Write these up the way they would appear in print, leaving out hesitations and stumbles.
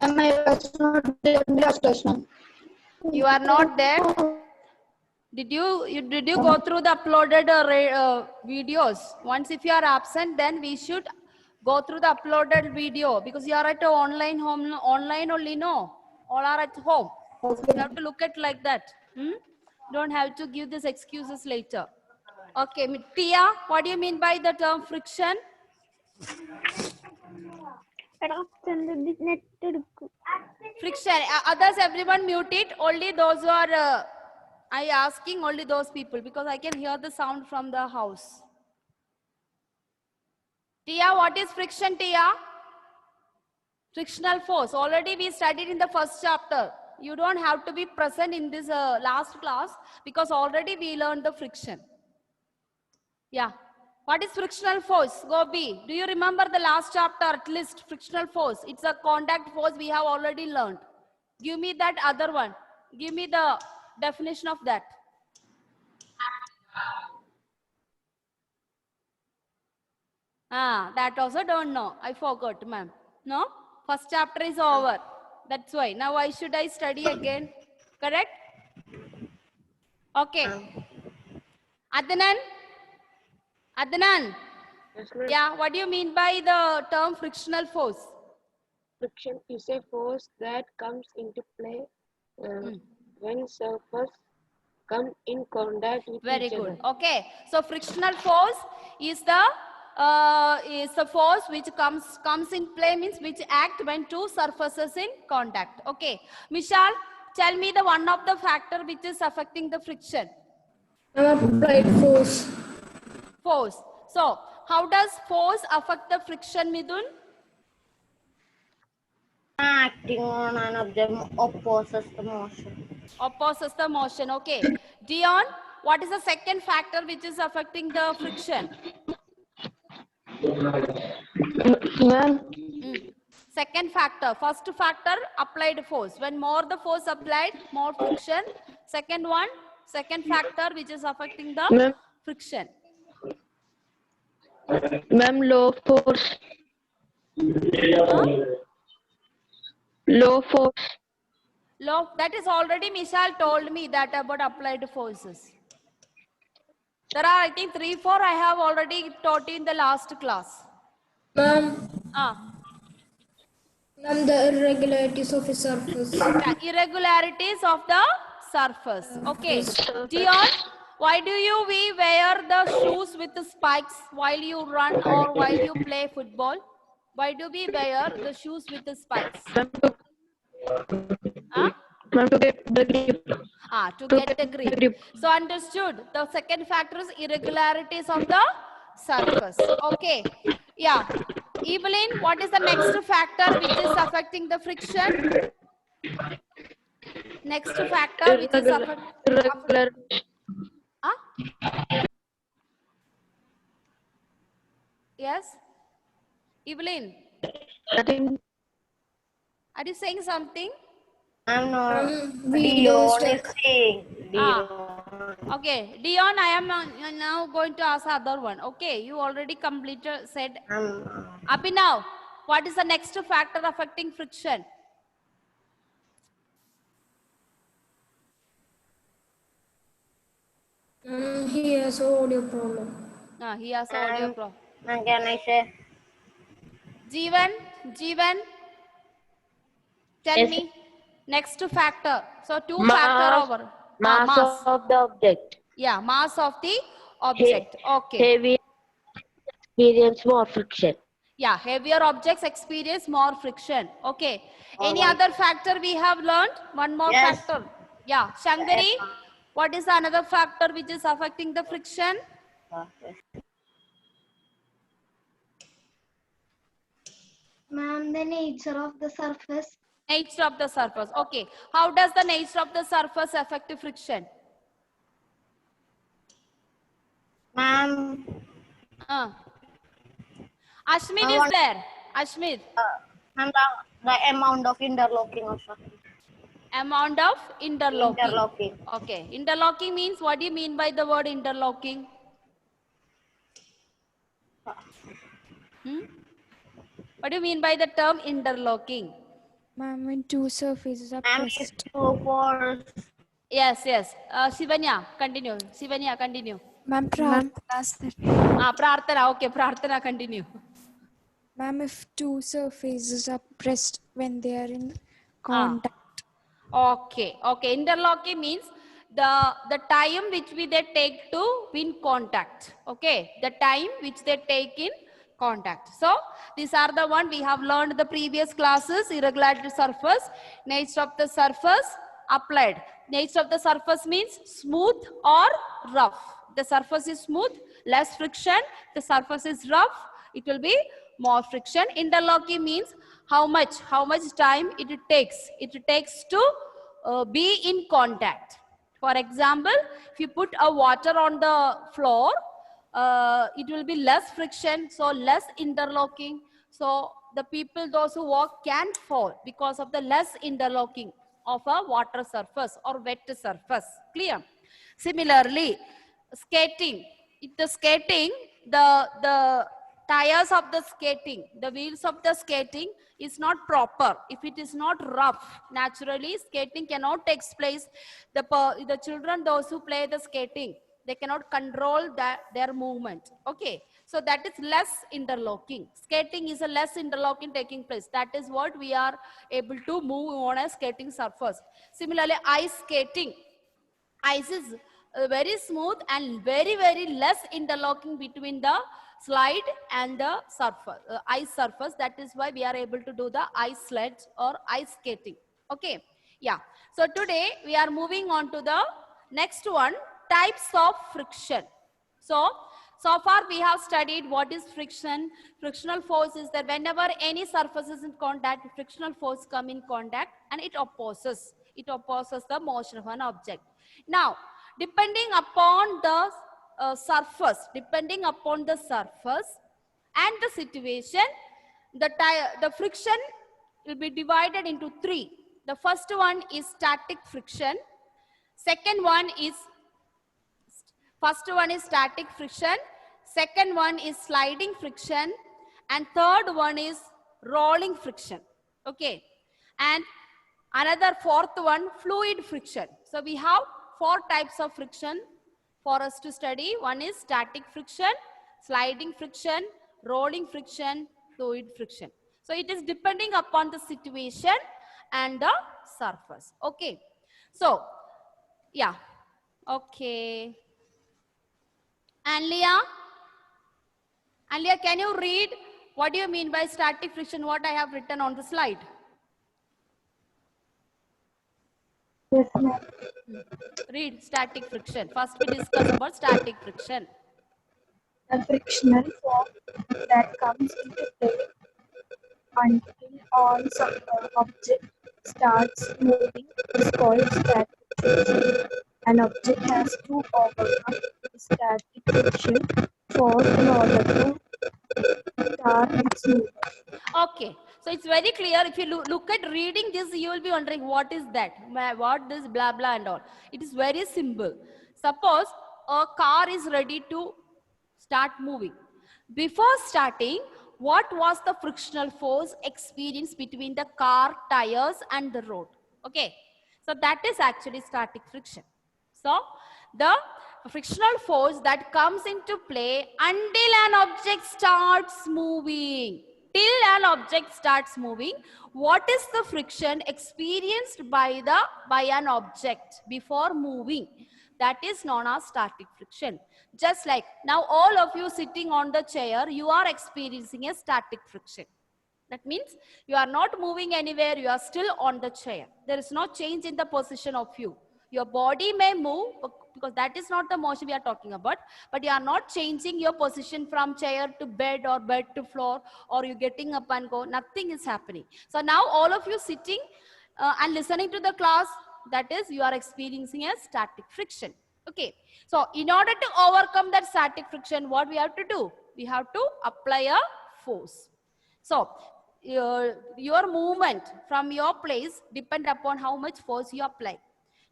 I was not there in the last class. You are not there. Did you go through the uploaded videos? Once if you are absent, then we should go through the uploaded video because you are at online only, no? All are at home. You have to look at like that. Don't have to give these excuses later. Okay, Tia, what do you mean by the term friction? Friction. Others, everyone mute it. Only those who are, I asking only those people because I can hear the sound from the house. Tia, what is friction, Tia? Frictional force. Already we studied in the first chapter. You don't have to be present in this last class because already we learned the friction. Yeah. What is frictional force? Gopi, do you remember the last chapter at least? Frictional force. It's a contact force we have already learned. Give me that other one. Give me the definition of that. That also don't know. I forgot, ma'am. No? First chapter is over. That's why. Now why should I study again? Correct? Okay. Adnan? Adnan? Yes, ma'am. Yeah, what do you mean by the term frictional force? Friction is a force that comes into play when surfaces come in contact with Very each good. other. Okay. So frictional force is the force which comes in play, means which act when two surfaces in contact. Okay. Mishal, tell me the one of the factor which is affecting the friction. Applied force. Force. So how does force affect the friction, Midun? Acting on an object opposes the motion. Opposes the motion. Okay. Dion, what is the second factor which is affecting the friction? Ma'am, Second factor. First factor, applied force. When more the force applied, more friction. Second one, second factor which is affecting the friction. ma'am, low force. Low force. Low, that is already Mishal told me that about applied forces. There are, I think, 3, 4 I have already taught in the last class. Ma'am, The irregularities of a surface. irregularities of the surface. Okay. Dion, why do we wear the shoes with the spikes while you run or while you play football? Why do we wear the shoes with the spikes? Ma'am, to get the grip. To get the grip. So understood. The second factor is irregularities of the surface. Okay. Yeah. Evelyn, what is the next factor which is affecting the friction? Next factor which is Irregular. Yes? Evelyn, Nothing. are you saying something? I'm not. Video Dion is stuck. saying. Okay. Dion, I am now going to ask other one. Okay. You already completed, said. Abhinav, what is the next factor affecting friction? He has audio problem. He has audio problem. Can I say? Jeevan, tell Yes. me. Next factor. So two Mass. factor over. Mass of the object. Yeah, mass of the object. Okay. Heavy experience more friction. Yeah, heavier objects experience more friction. Okay. Any other factor we have learned? One more factor. Yeah. Shankari, what is another factor which is affecting the friction? Ma'am, the nature of the surface. Nature of the surface. Okay. How does the nature of the surface affect the friction? Ma'am. Ashmit is there. Ashmit. And the amount of interlocking or something. Amount of interlocking. Interlocking. Okay. Interlocking means, what do you mean by the word interlocking? What do you mean by the term interlocking? Ma'am, when two surfaces are Ma'am, if pressed. two poles. Yes, yes. Sivanya, continue. Sivanya, continue. Ma'am, prarthanas that. Prarthana, okay, Prarthana, continue. Ma'am, if two surfaces are pressed when they are in Ah. contact. Okay, okay. Interlocking means the time which they take to win contact. Okay, the time which they take in contact. So these are the one we have learned the previous classes. Irregularity surface, nature of the surface, applied. Nature of the surface means smooth or rough. The surface is smooth, less friction. The surface is rough, it will be more friction. Interlocking means how much time it takes to be in contact. For example, if you put a water on the floor, it will be less friction, so less interlocking. So the people, those who walk, can fall because of the less interlocking of a water surface or wet surface. Clear? Similarly, skating. If the skating, the tires of the skating, the wheels of the skating is not proper, if it is not rough, naturally skating cannot take place. The children, those who play the skating, they cannot control their movement. Okay, so that is less interlocking. Skating is a less interlocking taking place. That is what we are able to move on a skating surface. Similarly, ice skating. Ice is very smooth and very less interlocking between the slide and the surface, ice surface. That is why we are able to do the ice sled or ice skating. Okay, yeah. So today we are moving on to the next one, types of friction. So far we have studied what is friction. Frictional force is that whenever any surface is in contact, frictional force come in contact and it opposes the motion of an object. Now, depending upon the surface and the situation, the friction will be divided into three. The first one is static friction. First one is static friction. Second one is sliding friction. And third one is rolling friction. Okay. And another fourth one, fluid friction. So we have 4 types of friction for us to study. One is static friction, sliding friction, rolling friction, fluid friction. So it is depending upon the situation and the surface. Okay. So, yeah. Okay. Anlia, can you read what do you mean by static friction, what I have written on the slide? Yes, ma'am. Read static friction. First we discuss about static friction. The frictional force that comes into play until on some object starts moving is called static friction. An object has to overcome the static friction force in order to start its movement. Okay, so it's very clear. If you look at reading this, you will be wondering what is that, what this blah blah and all. It is very simple. Suppose a car is ready to start moving. Before starting, what was the frictional force experienced between the car tires and the road? Okay, so that is actually static friction. So the frictional force that comes into play until an object starts moving. Till an object starts moving, what is the friction experienced by an object before moving? That is known as static friction. Just like now all of you sitting on the chair, you are experiencing a static friction. That means you are not moving anywhere, you are still on the chair. There is no change in the position of you. Your body may move because that is not the motion we are talking about, but you are not changing your position from chair to bed or bed to floor, or you getting up and go. Nothing is happening. So now all of you sitting and listening to the class, that is you are experiencing a static friction. Okay. So in order to overcome that static friction, what we have to do? We have to apply a force. So your movement from your place depend upon how much force you apply.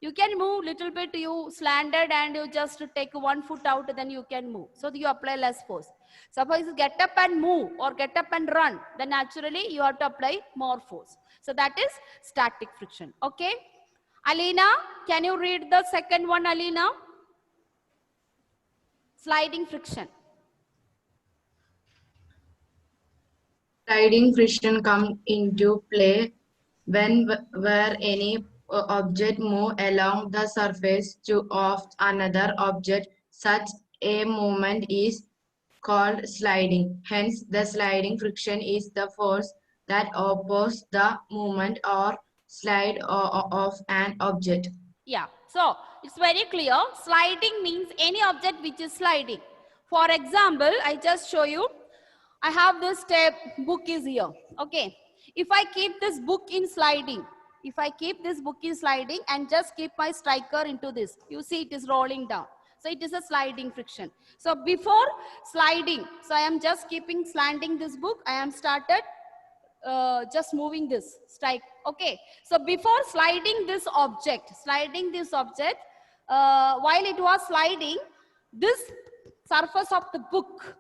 You can move little bit, you slanted and you just take 1 foot out, then you can move. So you apply less force. Suppose you get up and move or get up and run, then naturally you have to apply more force. So that is static friction. Okay. Alina, can you read the second one, Alina? Sliding friction. Sliding friction comes into play when where any object moves along the surface of another object. Such a movement is called sliding. Hence, the sliding friction is the force that opposes the movement or slide of an object. Yeah, so it's very clear. Sliding means any object which is sliding. For example, I just show you. I have this book is here. Okay. If I keep this book in sliding, and just keep my striker into this, you see it is rolling down. So it is a sliding friction. So before sliding, so I am just keeping slanting this book. I am started just moving this strike. Okay. So before sliding this object, while it was sliding, this surface of the book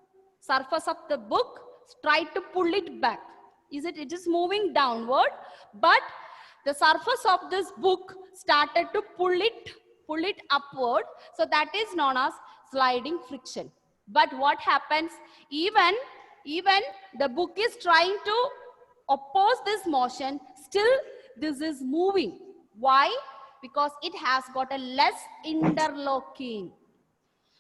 try to pull it back. It is moving downward, but the surface of this book started to pull it upward. So that is known as sliding friction. But what happens, even the book is trying to oppose this motion, still this is moving. Why? Because it has got a less interlocking.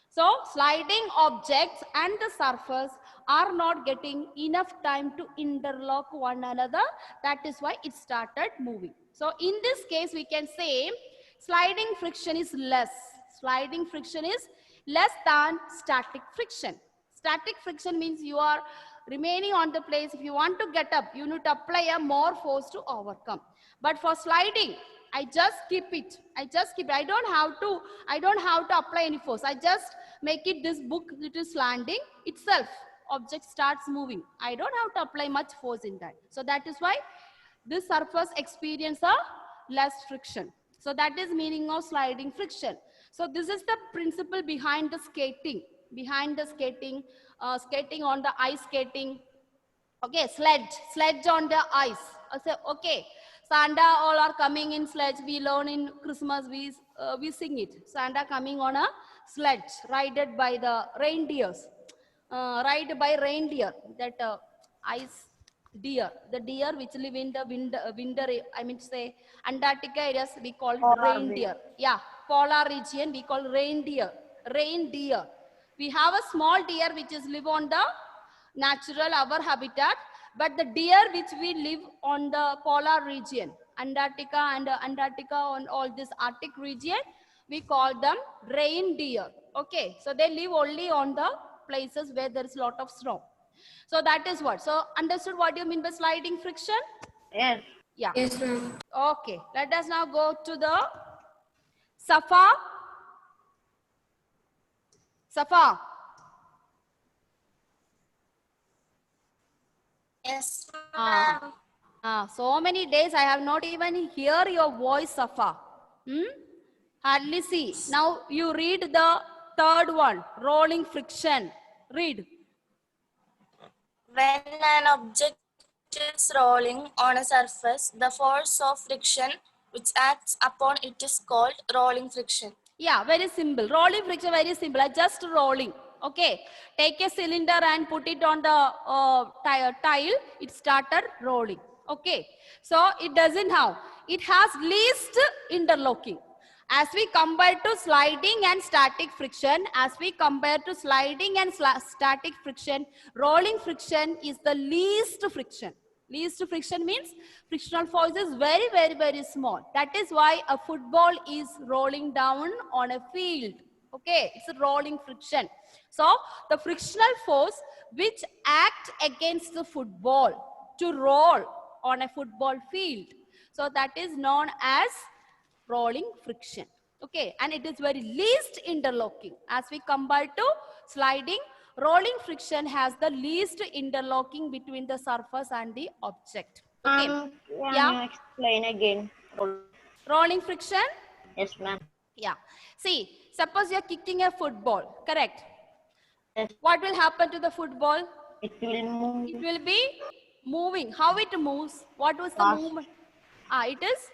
So sliding objects and the surface are not getting enough time to interlock one another. That is why it started moving. So in this case, we can say sliding friction is less. Sliding friction is less than static friction. Static friction means you are remaining on the place. If you want to get up, you need to apply a more force to overcome. But for sliding, I just keep it. I don't have to apply any force. I just make it this book, it is slanting itself. Object starts moving. I don't have to apply much force in that. So that is why this surface experience a less friction. So that is meaning of sliding friction. So this is the principle behind the skating. Skating on the ice skating. Okay, sledge on the ice. Okay, Santa all are coming in sledge. We learn in Christmas, we sing it. Santa coming on a sledge, ridden by the reindeers. That ice deer. The deer which live in the winter, I mean to say Antarctica areas, we call reindeer. Yeah, polar region, we call reindeer. We have a small deer which is live on the natural, our habitat. But the deer which we live on the polar region, Antarctica and all this Arctic region, we call them reindeer. Okay, so they live only on the places where there is a lot of snow. So that is what. So understood what you mean by sliding friction? Yes. Yeah. Yes, ma'am. Okay, let us now go to the Safa. Yes, So many days I have not even hear your voice, Safa. Hardly see. Now you read the third one, rolling friction. Read. When an object is rolling on a surface, the force of friction which acts upon it is called rolling friction. Yeah, very simple. Rolling friction, very simple. Just rolling. Okay. Take a cylinder and put it on the tile. It started rolling. Okay. So it doesn't have. It has least interlocking. As we compare to sliding and static friction, static friction, rolling friction is the least friction. Least friction means frictional force is very, very, very small. That is why a football is rolling down on a field. Okay, it's a rolling friction. So the frictional force which acts against the football to roll on a football field. So that is known as rolling friction. Okay, and it is very least interlocking. As we compare to sliding, rolling friction has the least interlocking between the surface and the object. Okay. Can you explain again? Rolling friction? Yes, ma'am. Yeah. See, suppose you're kicking a football, correct? Yes. What will happen to the football? It will move. It will be moving. How it moves? What was the Fast. movement? It is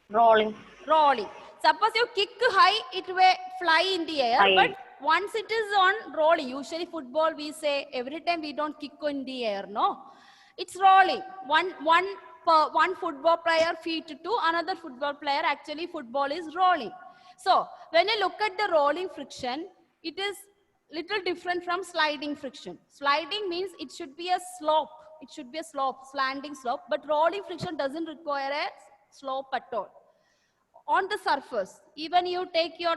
Rolling. rolling. Suppose you kick high, it will fly in the air. High. But once it is on rolling, usually football we say every time we don't kick in the air, no? It's rolling. One football player feet to another football player. Actually, football is rolling. So when you look at the rolling friction, it is little different from sliding friction. Sliding means it should be a slope. It should be a slope, slanting slope. But rolling friction doesn't require a slope at all. On the surface, even you take your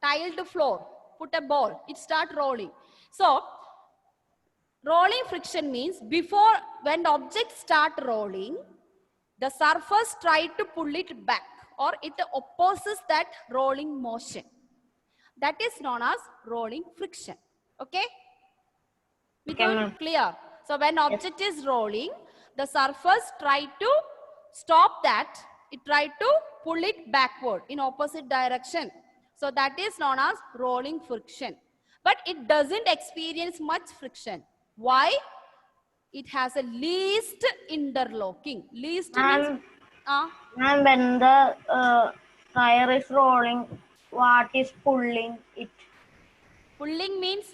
tiled floor, put a ball, it start rolling. So rolling friction means before, when the object start rolling, the surface try to pull it back, or it opposes that rolling motion. That is known as rolling friction. Okay? ma'am. Clear? So when object is rolling, the surface try to stop that. It try to pull it backward in opposite direction. So that is known as rolling friction. But it doesn't experience much friction. Why? It has a least interlocking. Least means, And when the tire is rolling, what is pulling it? pulling means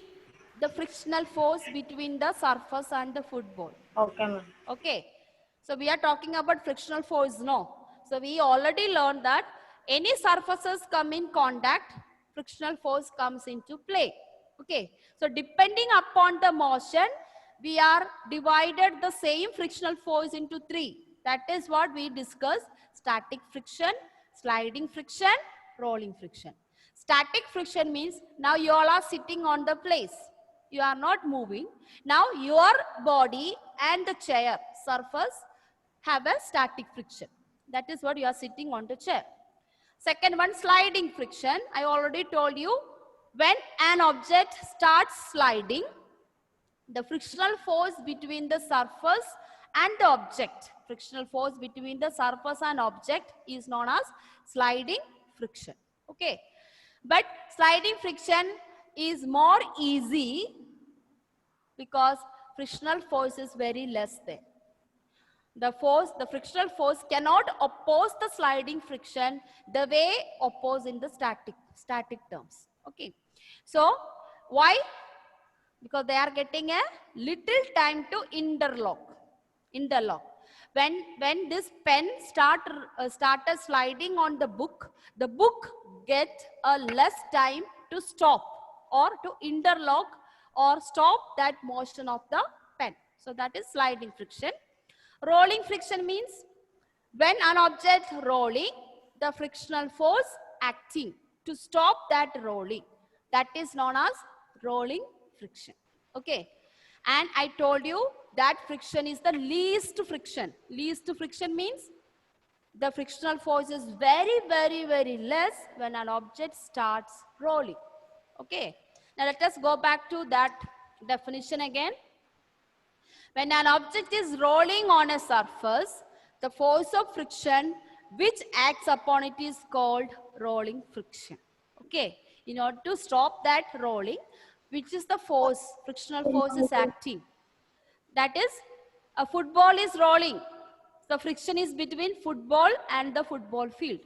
the frictional force between the surface and the football. Okay, ma'am. Okay. So we are talking about frictional force, no? So we already learned that any surfaces come in contact, frictional force comes into play. Okay. So depending upon the motion, we are divided the same frictional force into 3. That is what we discussed: static friction, sliding friction, rolling friction. Static friction means now you all are sitting on the place. You are not moving. Now your body and the chair surface have a static friction. That is what you are sitting on the chair. Second one, sliding friction. I already told you, when an object starts sliding, the frictional force between the surface and the object, frictional force between the surface and object is known as sliding friction. Okay. But sliding friction is more easy because frictional force is very less there. The frictional force cannot oppose the sliding friction the way oppose in the static terms. Okay. So why? Because they are getting a little time to interlock. When this pen started sliding on the book get a less time to stop or to interlock or stop that motion of the pen. So that is sliding friction. Rolling friction means when an object rolling, the frictional force acting to stop that rolling. That is known as rolling friction. Okay. And I told you that friction is the least friction. Least friction means the frictional force is very, very, very less when an object starts rolling. Okay. Now let us go back to that definition again. When an object is rolling on a surface, the force of friction which acts upon it is called rolling friction. Okay. In order to stop that rolling, which is the force, frictional force is acting. That is, a football is rolling. The friction is between football and the football field.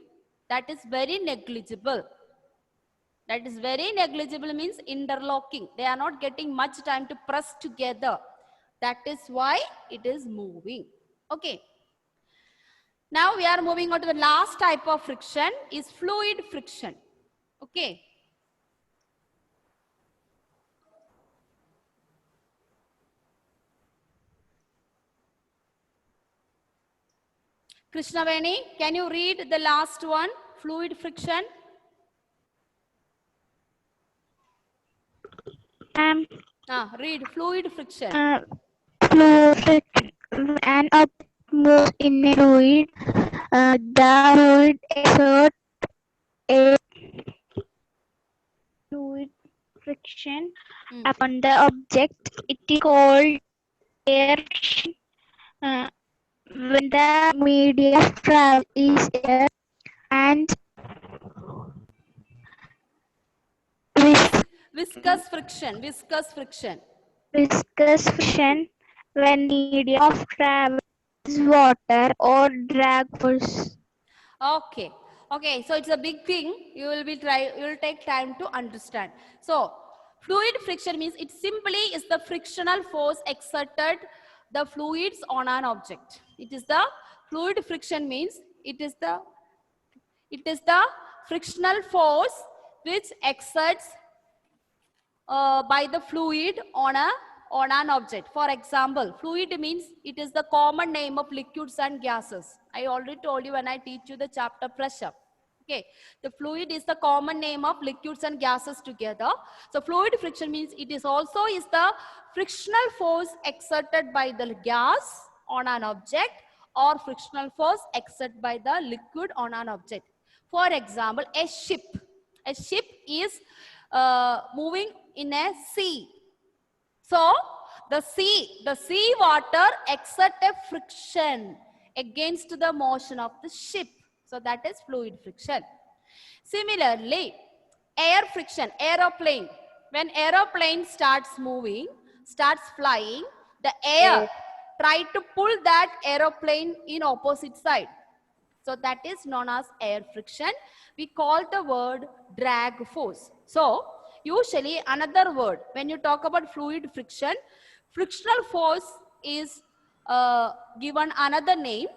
That is very negligible. That is very negligible means interlocking. They are not getting much time to press together. That is why it is moving. Okay. Now we are moving on to the last type of friction is fluid friction. Okay. Krishnaveni, can you read the last one? Fluid friction. Read fluid friction. Fluid friction. An object moves in a fluid. The fluid exerts a fluid friction upon the object. It is called air friction. When the medium of travel is air, Viscous friction. Viscous friction. Viscous friction when medium of travel is water or drag force. Okay. Okay. So it's a big thing. You will take time to understand. So fluid friction means it simply is the frictional force exerted the fluids on an object. It is the fluid friction means it is the frictional force which exerts by the fluid on an object. For example, fluid means it is the common name of liquids and gases. I already told you when I teach you the chapter pressure. Okay, the fluid is the common name of liquids and gases together. So fluid friction means it is also the frictional force exerted by the gas on an object or frictional force exerted by the liquid on an object. For example, a ship. A ship is moving in a sea. So the sea water exert a friction against the motion of the ship. So that is fluid friction. Similarly, air friction, aeroplane. When aeroplane starts moving, starts flying, the air try to pull that aeroplane in opposite side. So that is known as air friction. We call the word drag force. So usually another word, when you talk about fluid friction, frictional force is given another name.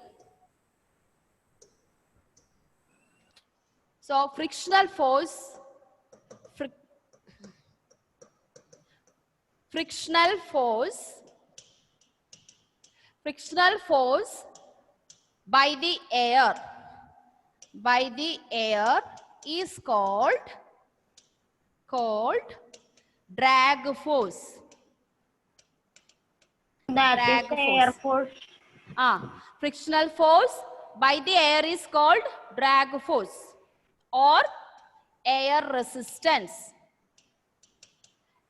So frictional force, frictional force by the air is called drag force. That is air force. Frictional force by the air is called drag force or air resistance.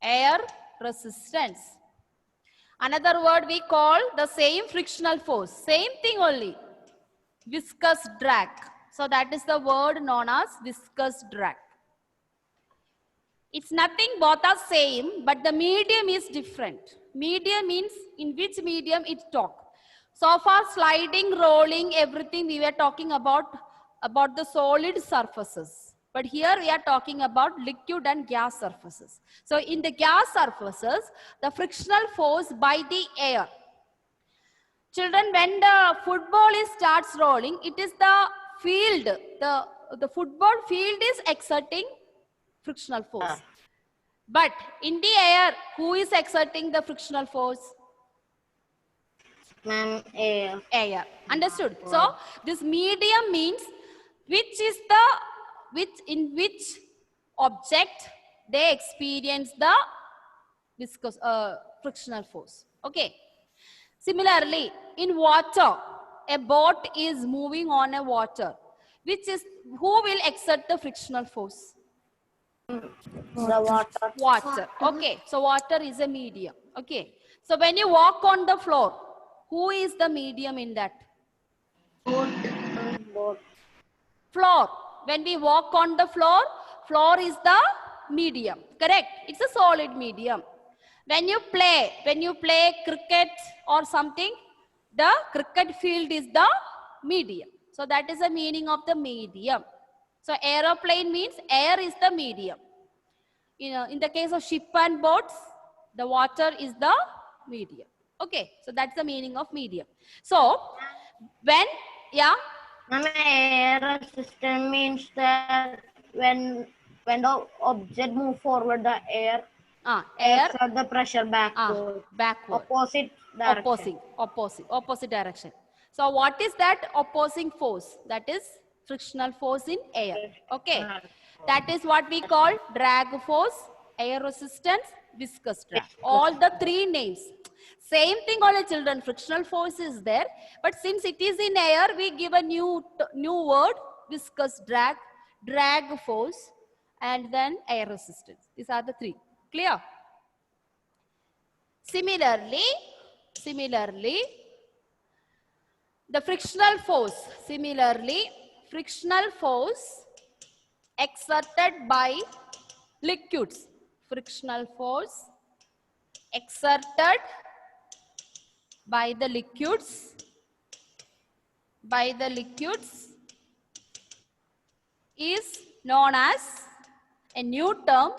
Air resistance. Another word we call the same frictional force. Same thing only. Viscous drag. So that is the word known as viscous drag. It's nothing, both are same, but the medium is different. Medium means in which medium it talk. So far sliding, rolling, everything we were talking about the solid surfaces. But here we are talking about liquid and gas surfaces. So in the gas surfaces, the frictional force by the air. Children, when the football starts rolling, it is the field, the football field is exerting frictional force. But in the air, who is exerting the frictional force? Air. Air. Understood? So this medium means in which object they experience the viscous frictional force. Okay. Similarly, in water, a boat is moving on a water. Who will exert the frictional force? The water. Water. Okay. So water is a medium. Okay. So when you walk on the floor, who is the medium in that? Boat. Floor. When we walk on the floor, floor is the medium. Correct? It's a solid medium. When you play cricket or something, the cricket field is the medium. So that is the meaning of the medium. So aeroplane means air is the medium. In the case of ship and boats, the water is the medium. Okay, so that's the meaning of medium. So when, Air resistance means that when the object move forward, the air exert the pressure backward. Opposite direction. Opposite direction. So what is that opposing force? That is frictional force in air. Okay. That is what we call drag force, air resistance, viscous drag. All the three names. Same thing only, children. Frictional force is there. But since it is in air, we give a new word, viscous drag, drag force, and then air resistance. These are the three. Clear? Similarly, the frictional force exerted by liquids. frictional force exerted by the liquids is known as a new term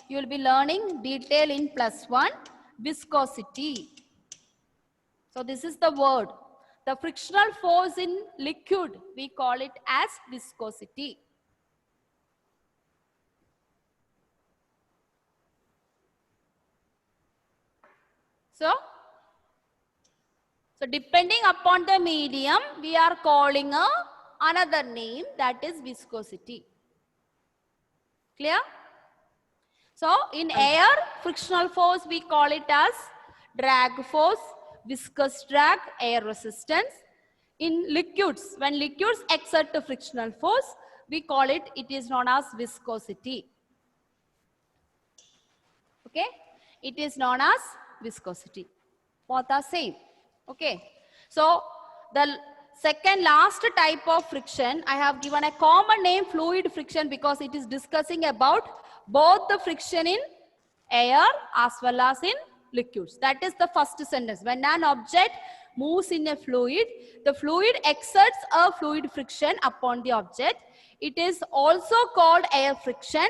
you will be learning detail in +1, viscosity. So this is the word. The frictional force in liquid, we call it as viscosity. So depending upon the medium, we are calling another name, that is viscosity. Clear? So in air, frictional force, we call it as drag force, viscous drag, air resistance. In liquids, when liquids exert the frictional force, we call it is known as viscosity. Okay? It is known as viscosity. Both are same. Okay. So the second last type of friction, I have given a common name, fluid friction, because it is discussing about both the friction in air as well as in liquids. That is the first sentence. When an object moves in a fluid, the fluid exerts a fluid friction upon the object. It is also called air friction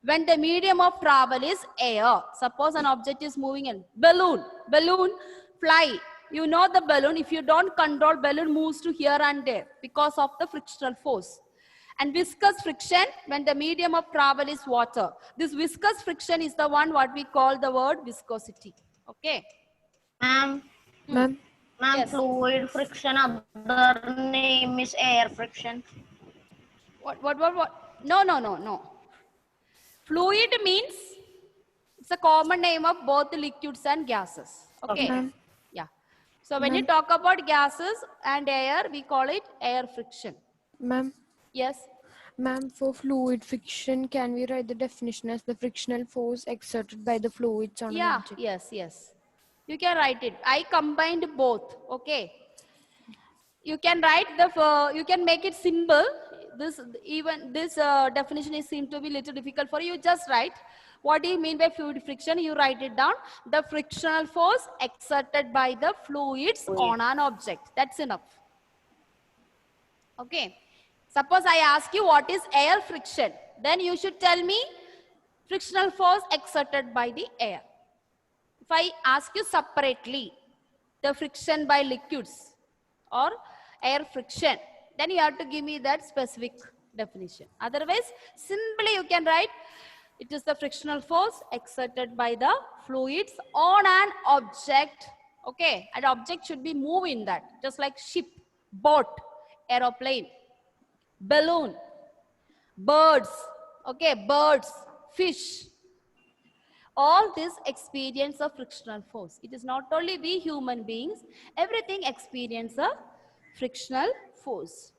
when the medium of travel is air. Suppose an object is moving in balloon, fly. You know the balloon, if you don't control, balloon moves to here and there because of the frictional force. And viscous friction, when the medium of travel is water. This viscous friction is the one what we call the word viscosity. Okay. Ma'am, Yes. Fluid friction, other name is air friction. What? No. Fluid means it's a common name of both liquids and gases. Okay. Yeah. So when you talk about gases and air, we call it air friction. Ma'am. Yes. Ma'am, for fluid friction, can we write the definition as the frictional force exerted by the fluids on an object? Yes. You can write it. I combined both. Okay. You can write you can make it simple. This definition is seem to be little difficult for you. Just write. What do you mean by fluid friction? You write it down. The frictional force exerted by the fluids on an object. That's enough. Okay. Suppose I ask you what is air friction. Then you should tell me frictional force exerted by the air. If I ask you separately the friction by liquids or air friction, then you have to give me that specific definition. Otherwise, simply you can write it is the frictional force exerted by the fluids on an object. Okay, an object should be moving that, just like ship, boat, aeroplane, balloon, birds, okay, birds, fish. All this experience of frictional force. It is not only we human beings, everything experience a frictional force.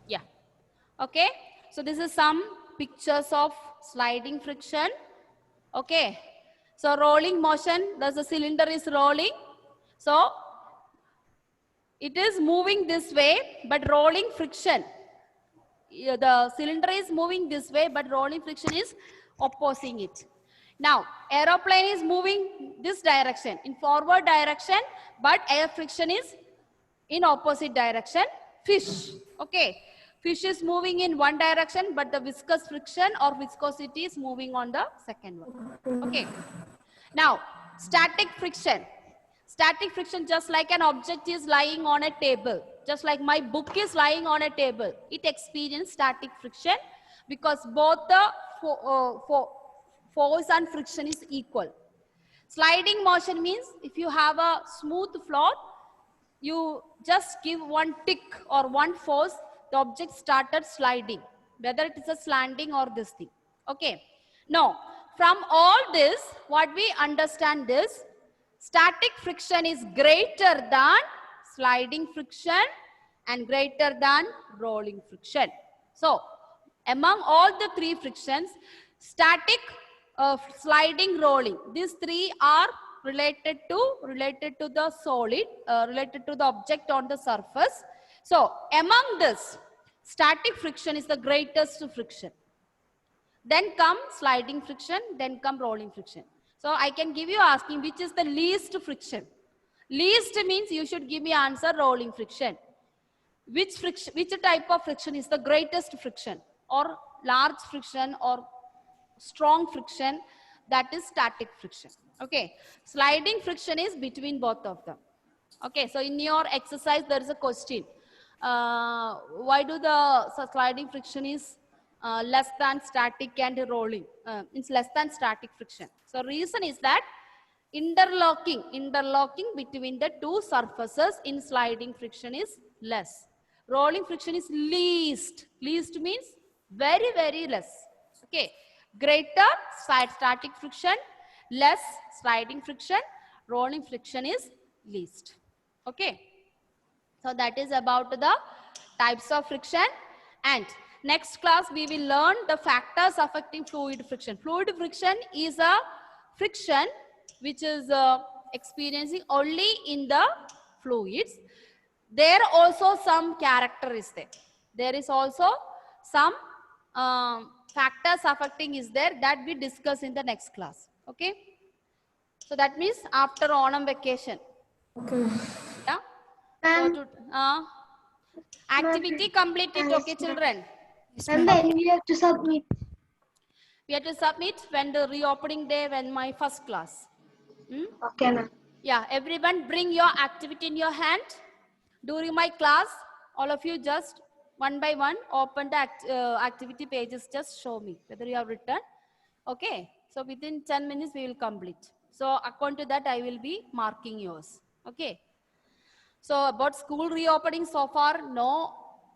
Yeah. Okay. So this is some pictures of sliding friction. Okay. So rolling motion, the cylinder is rolling. So it is moving this way, but rolling friction. The cylinder is moving this way, but rolling friction is opposing it. Now, aeroplane is moving this direction, in forward direction, but air friction is in opposite direction. Fish, okay. Fish is moving in one direction, but the viscous friction or viscosity is moving on the second one. Okay. Now, static friction. Static friction, just like an object is lying on a table, just like my book is lying on a table, it experiences static friction because both the force and friction is equal. Sliding motion means if you have a smooth floor, you just give one tick or one force, the object started sliding, whether it is a slanting or this thing. Okay. Now, from all this, what we understand is static friction is greater than sliding friction and greater than rolling friction. So, among all the three frictions, static, sliding, rolling, these three are related to the solid, related to the object on the surface. So among this, static friction is the greatest friction. Then come sliding friction, then come rolling friction. So I can give you asking which is the least friction. Least means you should give me answer rolling friction. Which type of friction is the greatest friction, or large friction, or strong friction? That is static friction. Okay. Sliding friction is between both of them. Okay. So in your exercise there is a question. Why do the sliding friction is less than static and rolling? It's less than static friction. So reason is that interlocking between the two surfaces in sliding friction is less. Rolling friction is least. Least means very, very less. Okay. Greater static friction, less sliding friction. Rolling friction is least. Okay. So that is about the types of friction. And next class we will learn the factors affecting fluid friction. Fluid friction is a friction which is experiencing only in the fluids. There also some character is there. There is also some factors affecting is there that we discuss in the next class. Okay. So that means after Onam vacation. Okay. Yeah. So to, activity completed. Okay, children. And then we have to submit. We have to submit when the reopening day, when my first class. Okay, ma'am. Yeah, everyone bring your activity in your hand. During my class, all of you just one by one open the activity pages. Just show me whether you have written. Okay. So within 10 minutes we will complete. So according to that I will be marking yours. Okay. So about school reopening, so far no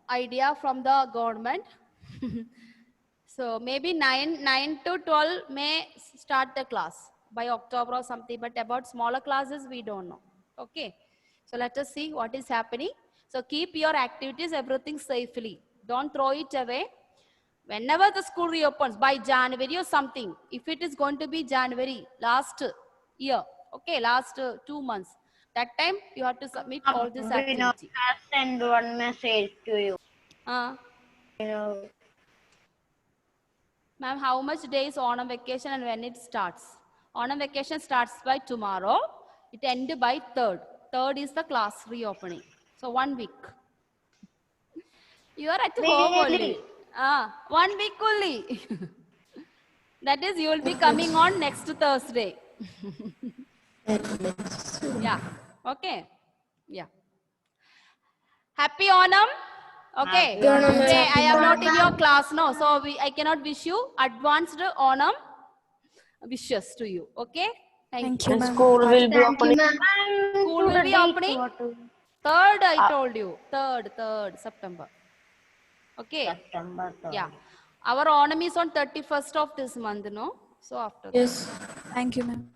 idea from the government. So maybe 9 to 12 may start the class by October or something, but about smaller classes we don't know. Okay. So let us see what is happening. So keep your activities, everything safely. Don't throw it away. Whenever the school reopens by January or something, if it is going to be January last year, okay, last 2 months, that time you have to submit all this activity. I'll send one message to you. Ma'am, how much days Onam vacation and when it starts? Onam vacation starts by tomorrow. It ends by 3rd. 3rd is the class reopening. So 1 week. You are at home only. 1 week only. That is, you will be coming on next Thursday. Yeah. Okay. Yeah. Happy Onam. Okay. Today I am not in your class now, so I cannot wish you advanced Onam wishes to you. Okay. Thank you. School will be opening. School will be opening 3rd. I told you 3rd September. Okay. September 3rd. Yeah. Our Onam is on 31st of this month, no? So after. Yes. Thank you, ma'am.